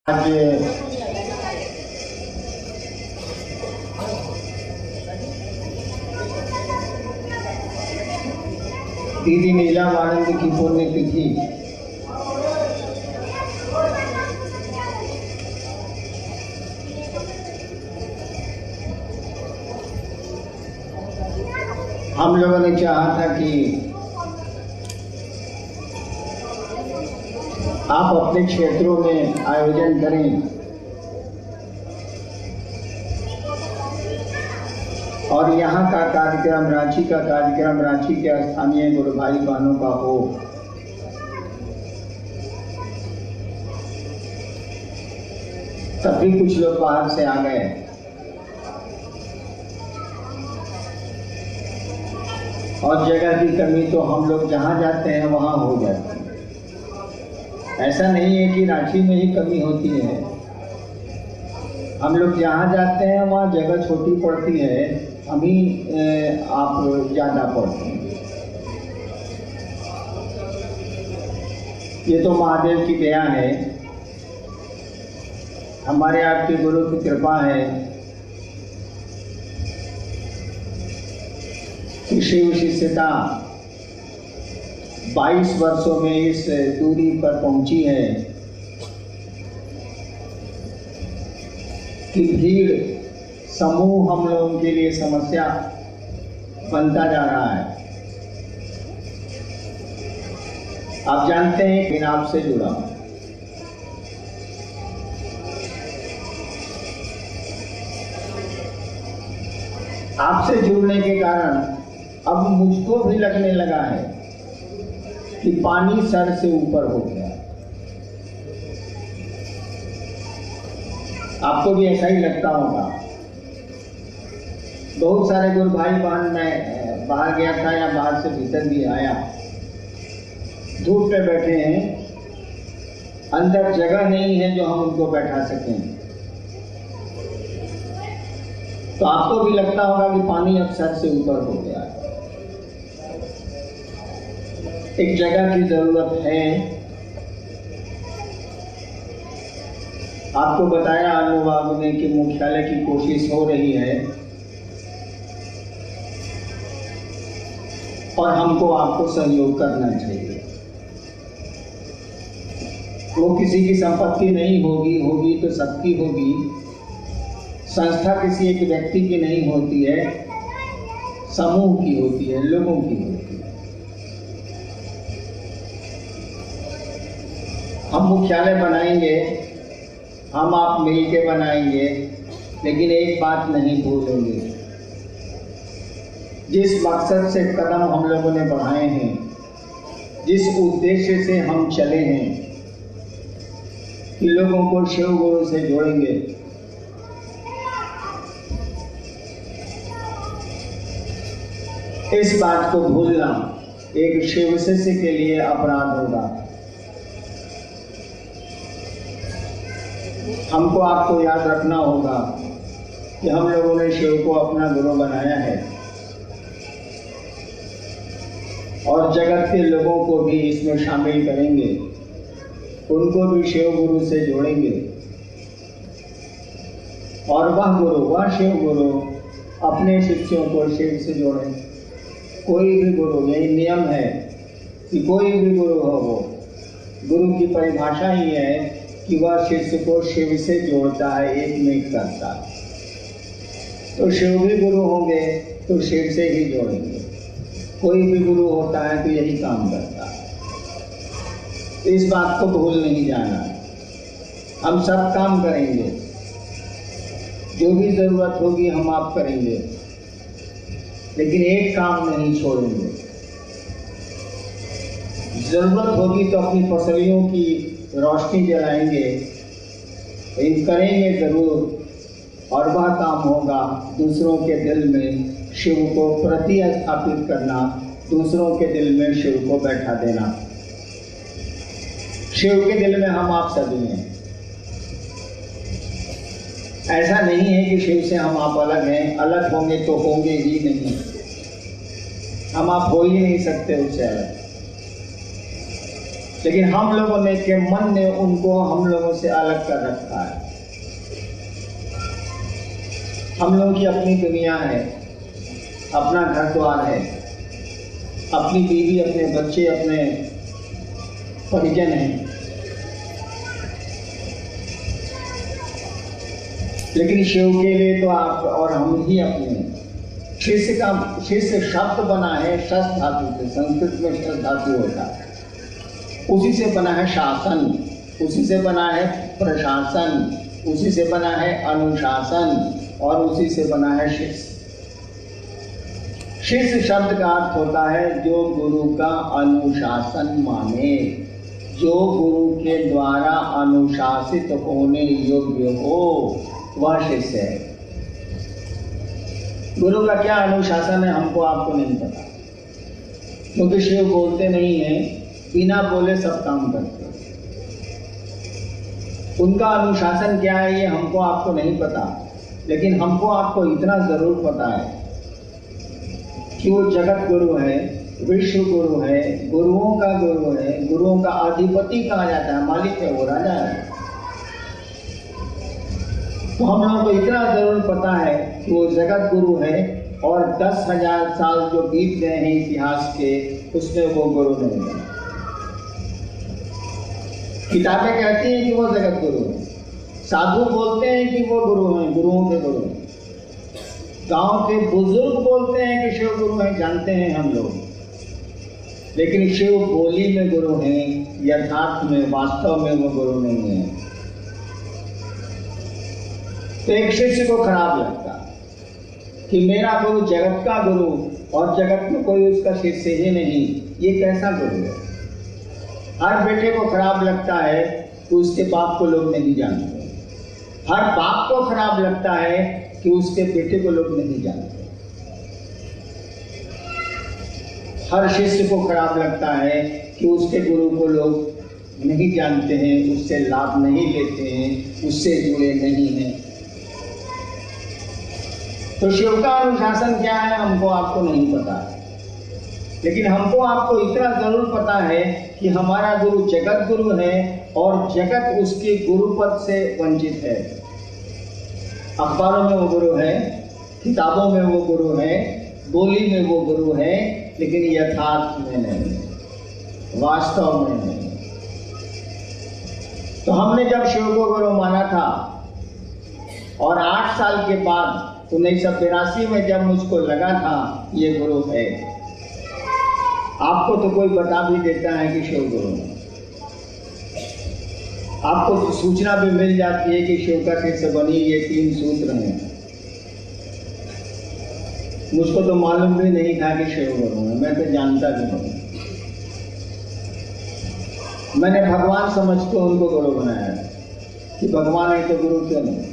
आज दीदी नीलामानंद की पुण्यतिथि हम लोगों ने चाहा था कि आप अपने क्षेत्रों में आयोजन करें और यहाँ का कार्यक्रम, रांची का कार्यक्रम, रांची के स्थानीय गुरु भाई बहनों का हो। तब भी कुछ लोग बाहर से आ गए। और जगह की कमी तो हम लोग जहाँ जाते हैं वहाँ हो जाती है। ऐसा नहीं है कि रांची में ही कमी होती है। हम लोग जहाँ जाते हैं वहाँ जगह छोटी पड़ती है, हम ही आप ज़्यादा पड़ते हैं। ये तो महादेव की दया है, हमारे आपके गुरु की कृपा है कि शिव शिष्यता 22 वर्षों में इस दूरी पर पहुंची है कि भीड़ समूह हम लोगों के लिए समस्या बनता जा रहा है। आप जानते हैं कि आपसे जुड़ा हूं। आपसे जुड़ने के कारण अब मुझको भी लगने लगा है कि पानी सर से ऊपर हो गया। आपको भी ऐसा ही लगता होगा। बहुत सारे गुरु भाई बहन, मैं बाहर गया था या बाहर से भीतर भी आया, धूप पे बैठे हैं, अंदर जगह नहीं है जो हम उनको बैठा सकें। तो आपको भी लगता होगा कि पानी अब सर से ऊपर हो गया। एक जगह की जरूरत है। आपको बताया अनुवाद ने कि मुख्यालय की कोशिश हो रही है और हमको आपको सहयोग करना चाहिए। वो किसी की संपत्ति नहीं होगी, होगी तो सबकी होगी। संस्था किसी एक व्यक्ति की नहीं होती है, समूह की होती है, लोगों की होती है। हम मुख्यालय बनाएंगे, हम आप मिलके बनाएंगे, लेकिन एक बात नहीं भूलेंगे। जिस मकसद से कदम हम लोगों ने बढ़ाए हैं, जिस उद्देश्य से हम चले हैं कि लोगों को शिव गुरु से जोड़ेंगे, इस बात को भूलना एक शिव शिष्य के लिए अपराध होगा। हमको आपको याद रखना होगा कि हम लोगों ने शिव को अपना गुरु बनाया है और जगत के लोगों को भी इसमें शामिल करेंगे, उनको भी शिव गुरु से जोड़ेंगे। और वह गुरु, वह शिव गुरु अपने शिष्यों को शिव से जोड़े। कोई भी गुरु, यही नियम है कि कोई भी गुरु हो, वो गुरु की परिभाषा ही है कि वह शिष्य को शिव से जोड़ता है, एक में करता है। तो शिव भी गुरु होंगे तो शिव से ही जोड़ेंगे। कोई भी गुरु होता है तो यही काम करता है। इस बात को भूल नहीं जाना। हम सब काम करेंगे, जो भी जरूरत होगी हम आप करेंगे, लेकिन एक काम नहीं छोड़ेंगे। जरूरत होगी तो अपनी फसलियों की रोशनी जलाएंगे, करेंगे जरूर। और वह काम होगा दूसरों के दिल में शिव को प्रतिस्थापित करना, दूसरों के दिल में शिव को बैठा देना। शिव के दिल में हम आप सभी हैं। ऐसा नहीं है कि शिव से हम आप अलग हैं, अलग होंगे तो होंगे ही नहीं। हम आप हो ही नहीं सकते उससे अलग। लेकिन हम लोगों ने के मन ने उनको हम लोगों से अलग कर रखा है। हम लोगों की अपनी दुनिया है, अपना घर द्वार है, अपनी बीवी, अपने बच्चे, अपने परिजन हैं। लेकिन शिव के लिए तो आप और हम ही अपने। शिष्य शब्द बना है शस धातु से, संस्कृत में शस धातु होता है। उसी से बना है शासन, उसी से बना है प्रशासन, उसी से बना है अनुशासन और उसी से बना है शिष्य। शिष्य शब्द का अर्थ होता है जो गुरु का अनुशासन माने, जो गुरु के द्वारा अनुशासित होने योग्य हो, वह शिष्य है। गुरु का क्या अनुशासन है हमको आपको नहीं पता, क्योंकि शिव बोलते नहीं है, बिना बोले सब काम करते हैं। उनका अनुशासन क्या है ये हमको आपको नहीं पता, लेकिन हमको आपको इतना जरूर पता है कि वो जगत गुरु है, विश्व गुरु है, गुरुओं का गुरु है, गुरुओं का अधिपति कहा जाता है, मालिक है, वो राजा है। तो हम लोगों को इतना जरूर पता है कि वो जगत गुरु है और 10,000 साल जो बीत गए हैं इतिहास के, उसमें वो गुरु नहीं बना। किताबें कहती हैं कि वो जगत गुरु है, साधु बोलते हैं कि वो गुरु हैं, गुरुओं के गुरु हैं, गांव के बुजुर्ग बोलते हैं कि शिव गुरु हैं, जानते हैं हम लोग। लेकिन शिव बोली में गुरु हैं, यथार्थ में, वास्तव में वो गुरु नहीं है। तो एक शिष्य को खराब लगता कि मेरा गुरु जगत का गुरु और जगत में कोई उसका शिष्य ही नहीं, ये कैसा गुरु है। हर बेटे को खराब लगता है कि उसके बाप को लोग नहीं जानते, हर बाप को खराब लगता है कि उसके बेटे को लोग नहीं जानते, हर शिष्य को खराब लगता है कि उसके गुरु को लोग नहीं जानते हैं, उससे लाभ नहीं लेते हैं, उससे जुड़े नहीं हैं। तो शिव का अनुशासन क्या है हमको आपको नहीं पता है, लेकिन हमको आपको इतना जरूर पता है कि हमारा गुरु जगत गुरु है और जगत उसके गुरु पद से वंचित है। अखबारों में वो गुरु है, किताबों में वो गुरु है, बोली में वो गुरु है, लेकिन यथार्थ में नहीं, वास्तव में नहीं। तो हमने जब शिव को गुरु माना था और 8 साल के बाद 1982 में जब मुझको लगा था ये गुरु है, आपको तो कोई बता भी देता है कि शिव गुरु है, आपको तो सूचना भी मिल जाती है कि शिव का शिष्य बनी ये 3 सूत्र हैं। मुझको तो मालूम भी नहीं था कि शिव गुरु है, मैं तो जानता भी नहीं। मैंने भगवान समझ के उनको गुरु बनाया कि भगवान है तो गुरु क्यों नहीं।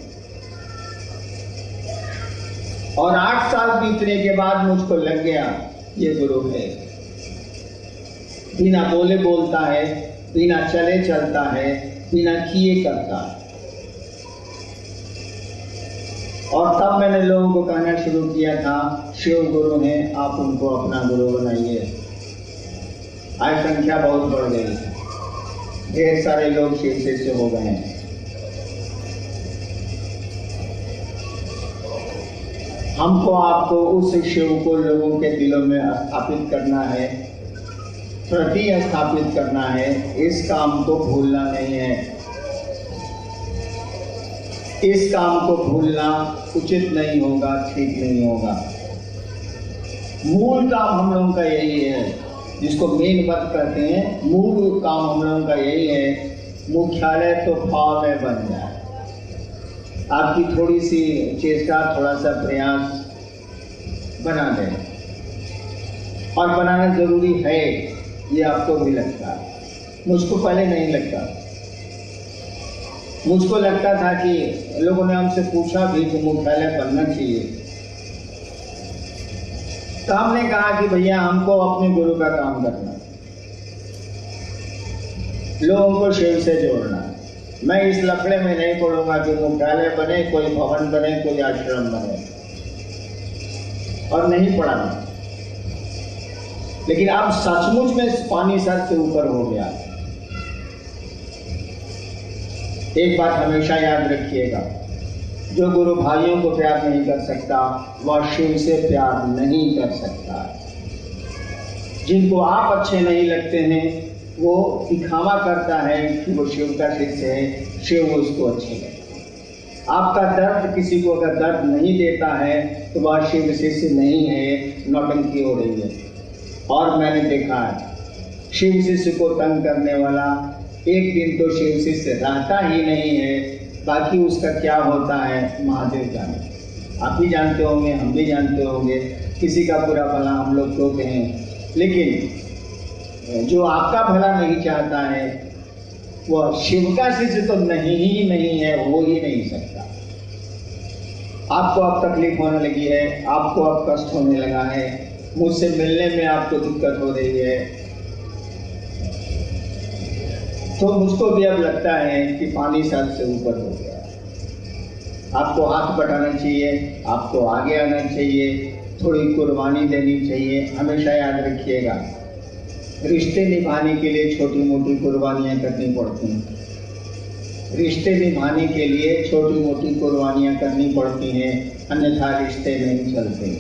और 8 साल बीतने के बाद मुझको लग गया ये गुरु है। बिना बोले बोलता है, बिना चले चलता है, बिना किए करता है। और तब मैंने लोगों को कहना शुरू किया था शिव गुरु हैं, आप उनको अपना गुरु बनाइए। आज संख्या बहुत बढ़ गई, ढेर सारे लोग शिव शिष्य हो गए हैं। हमको आपको उस शिव को लोगों के दिलों में स्थापित करना है, प्रति स्थापित करना है। इस काम को भूलना नहीं है, इस काम को भूलना उचित नहीं होगा, ठीक नहीं होगा। मूल काम हम लोगों का यही है, जिसको मेन वर्क कहते हैं, मूल काम हम लोगों का यही है, मुख्यालय तो पाव में बन जाए। आपकी थोड़ी सी चेष्टा, थोड़ा सा प्रयास बना दें, और बनाना जरूरी है, ये आपको भी लगता है। मुझको पहले नहीं लगता, मुझको लगता था कि लोगों ने हमसे पूछा भी कि मुख्यालय बनना चाहिए, तो हमने कहा कि भैया हमको अपने गुरु का काम करना, लोगों को शिव से जोड़ना। मैं इस लफड़े में नहीं पड़ूंगा कि मुख्यालय बने, कोई भवन बने, कोई आश्रम बने, और नहीं पढ़ाना। लेकिन अब सचमुच में पानी सर से ऊपर हो गया, एक बात हमेशा याद रखिएगा, जो गुरु भाइयों को प्यार नहीं कर सकता वह शिव से प्यार नहीं कर सकता। जिनको आप अच्छे नहीं लगते हैं वो दिखावा करता है कि वो शिव का शिष्य है, शिव उसको अच्छे लगता है। आपका दर्द किसी को अगर दर्द नहीं देता है तो वह शिव शिष्य नहीं है, नौटंकी हो रही है। और मैंने देखा है शिव शिष्य को तंग करने वाला एक दिन तो शिव शिष्य रहता ही नहीं है, बाकी उसका क्या होता है महादेव जाने। आप भी जानते होंगे, हम भी जानते होंगे, किसी का बुरा भला हम लोग तो कहें, लेकिन जो आपका भला नहीं चाहता है वह शिव का शिष्य तो नहीं ही नहीं है, हो ही नहीं सकता। आपको अब तकलीफ होने लगी है, आपको अब कष्ट होने लगा है, मुझसे मिलने में आपको दिक्कत हो रही है, तो मुझको भी अब लगता है कि पानी सर से ऊपर हो गया। आपको हाथ बढ़ाना चाहिए, आपको आगे आना चाहिए, थोड़ी कुर्बानी देनी चाहिए। हमेशा याद रखिएगा, रिश्ते निभाने के लिए छोटी मोटी कुर्बानियाँ करनी पड़ती हैं। रिश्ते निभाने के लिए छोटी मोटी कुर्बानियाँ करनी पड़ती हैं, अन्यथा रिश्ते नहीं चलते।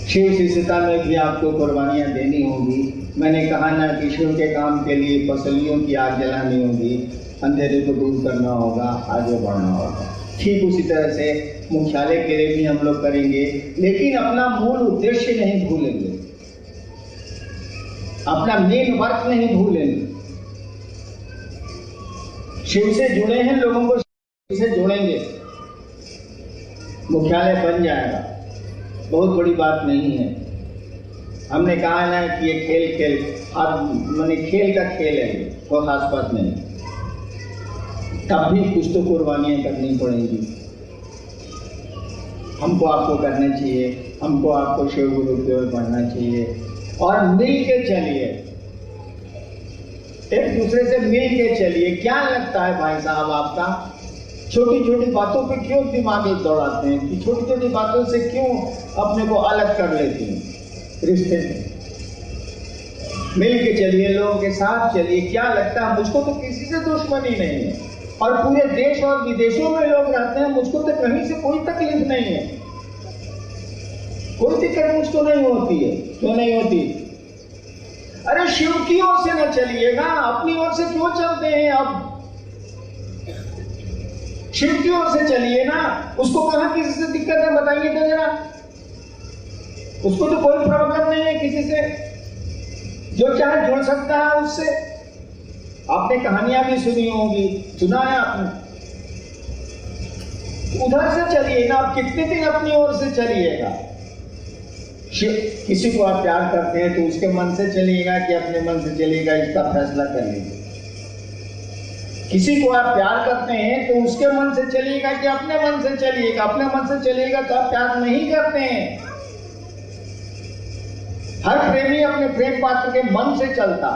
शिव शिष्यता में भी आपको कुर्बानियाँ देनी होगी। मैंने कहा ना कि शिव के काम के लिए पसलियों की आग जलानी होगी, अंधेरे को दूर करना होगा, आगे बढ़ना होगा। ठीक उसी तरह से मुख्यालय के लिए भी हम लोग करेंगे, लेकिन अपना मूल उद्देश्य नहीं भूलेंगे, अपना मेन वर्क नहीं भूलेंगे। शिव से जुड़े हैं लोगों को शिव से जोड़ेंगे, मुख्यालय बन जाएगा, बहुत बड़ी बात नहीं है। हमने कहा ना कि ये खेल माने खेल का खेल है, वो खास बात नहीं। तब भी कुछ तो कुर्बानियाँ करनी पड़ेंगी, हमको आपको करना चाहिए, हमको आपको शिव गुरु की ओर बढ़ना चाहिए और मिल के चलिए, एक दूसरे से मिल के चलिए। क्या लगता है भाई साहब आपका, छोटी छोटी बातों पे क्यों दिमाग दौड़ाते हैं, कि छोटी छोटी बातों से क्यों अपने को अलग कर लेते हैं। रिश्ते में मिल के चलिए, लोगों के साथ चलिए। क्या लगता है, मुझको तो किसी से दुश्मनी नहीं है, और पूरे देश और विदेशों में लोग रहते हैं, मुझको तो कहीं से कोई तकलीफ नहीं है, कोई दिक्कत मुझको नहीं होती है। क्यों नहीं होती? अरे शिव की ओर से न चलिएगा, अपनी ओर से क्यों चलते हैं? अब शिव की ओर से चलिए ना। उसको कहाँ किसी से दिक्कत है बताइए तो जरा। उसको तो कोई प्रॉब्लम नहीं है किसी से, जो चाहे जुड़ सकता है उससे। आपने कहानियां भी सुनी होगी, सुना है आपने। उधर से चलिए ना, आप कितने दिन अपनी ओर से चलिएगा। किसी को आप प्यार करते हैं तो उसके मन से चलिएगा कि अपने मन से चलिएगा, इसका फैसला कर लीजिए। किसी को आप प्यार करते हैं तो उसके मन से चलिएगा कि अपने मन से चलिएगा। अपने मन से चलिएगा तो आप प्यार नहीं करते हैं। हर प्रेमी अपने प्रेम पात्र के मन से चलता।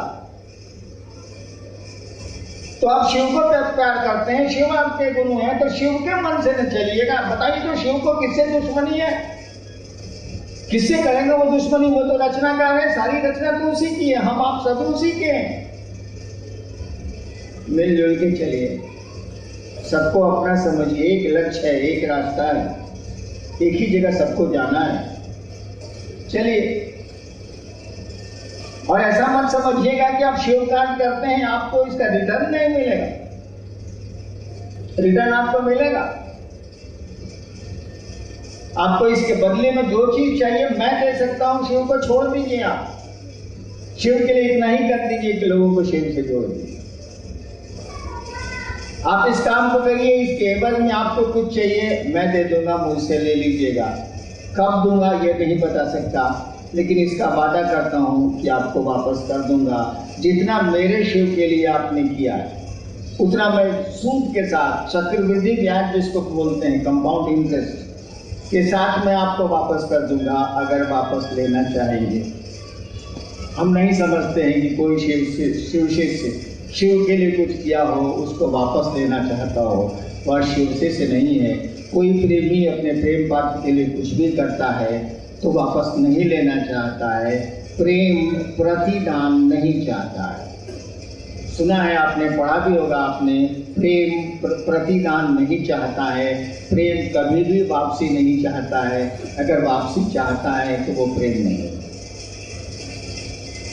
तो आप शिव को प्यार करते हैं, शिव आपके गुरु हैं, तो शिव के मन से न चलिएगा। बताइए तो शिव को किससे दुश्मनी है? किससे करेंगे वो दुश्मनी? वो तो रचनाकार है, सारी रचना तो उसी की है, हम आप सब उसी के हैं। मिलजुल के चलिए, सबको अपना समझिए। एक लक्ष्य है, एक रास्ता है, एक ही जगह सबको जाना है। चलिए, और ऐसा मत समझिएगा कि आप शिव कार्य करते हैं आपको इसका रिटर्न नहीं मिलेगा। रिटर्न आपको मिलेगा। आपको इसके बदले में जो चीज चाहिए मैं दे सकता हूं। शिव को छोड़ दीजिए, आप शिव के लिए इतना ही कर दीजिए कि लोगों को शिव से जोड़ दीजिए। आप इस काम को करिए, इसके एवज में आपको कुछ चाहिए मैं दे दूंगा, मुझसे ले लीजिएगा। कब दूंगा ये नहीं बता सकता, लेकिन इसका वादा करता हूं कि आपको वापस कर दूंगा। जितना मेरे शिव के लिए आपने किया है उतना मैं सूद के साथ, चक्रवृद्धि ब्याज जिसको बोलते हैं, कंपाउंड इंटरेस्ट के साथ मैं आपको वापस कर दूंगा, अगर वापस लेना चाहेंगे। हम नहीं समझते हैं कि कोई शिव शिष्य शिव के लिए कुछ किया हो उसको वापस लेना चाहता हो, वह शिव शिष्य नहीं है। कोई प्रेमी अपने प्रेम पात्र के लिए कुछ भी करता है तो वापस नहीं लेना चाहता है, प्रेम प्रतिदान नहीं चाहता है। सुना है, आपने पढ़ा भी होगा आपने, प्रेम प्रतिदान नहीं चाहता है, प्रेम कभी भी वापसी नहीं चाहता है। अगर वापसी चाहता है तो वो प्रेम नहीं है।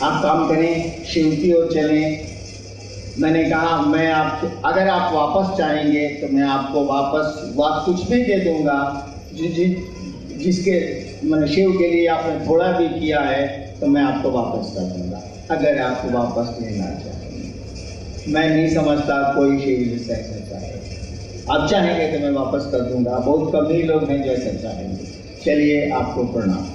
आप काम करें, शिव की ओर चलें। मैंने कहा अगर आप वापस चाहेंगे तो मैं आपको वापस कुछ भी दे दूंगा जिसके मैंने शिव के लिए आपने थोड़ा भी किया है तो मैं आपको वापस कर दूंगा, अगर आपको वापस लेना चाहेंगे। मैं नहीं समझता कोई शिव जैसा ऐसा चाहे। आप चाहेंगे तो मैं वापस कर दूंगा, बहुत कम ही लोग हैं जो ऐसा चाहेंगे। चलिए, आपको प्रणाम।